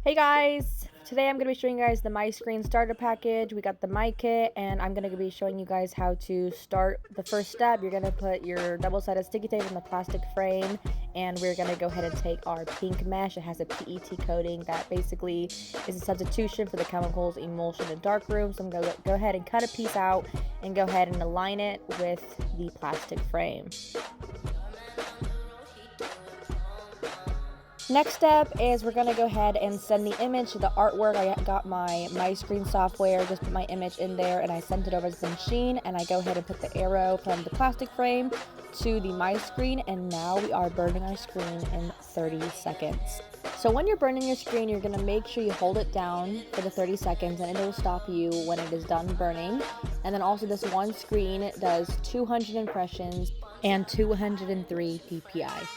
Hey guys! Today I'm going to be showing you guys the Miscreen starter package. We got the My kit, and I'm going to be showing you guys how to start the first step. You're going to put your double-sided sticky tape in the plastic frame, and we're going to go ahead and take our pink mesh. It has a PET coating that basically is a substitution for the chemicals, emulsion, and darkroom. So I'm going to go ahead and cut a piece out and go ahead and align it with the plastic frame. Next step is we're going to go ahead and send the image to the artwork. I got my Miscreen software, just put my image in there, and I sent it over to the machine, and I go ahead and put the arrow from the plastic frame to the Miscreen, and now we are burning our screen in 30 seconds. So when you're burning your screen, you're going to make sure you hold it down for the 30 seconds, and it will stop you when it is done burning. And then also this one screen does 200 impressions and 203 dpi.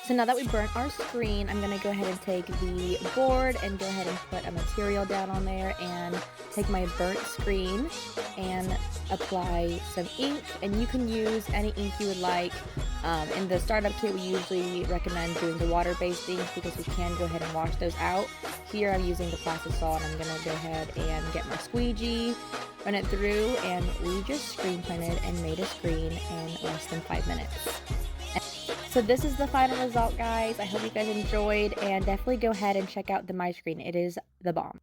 So now that we burnt our screen, I'm going to go ahead and take the board and go ahead and put a material down on there and take my burnt screen and apply some ink. And you can use any ink you would like. In the startup kit, we usually recommend doing the water-based inks because we can go ahead and wash those out. Here I'm using the plastic salt, and I'm going to go ahead and get my squeegee, run it through, and we just screen printed and made a screen in less than 5 minutes. So this is the final result, guys. I hope you guys enjoyed, and definitely go ahead and check out the Miscreen. It is the bomb.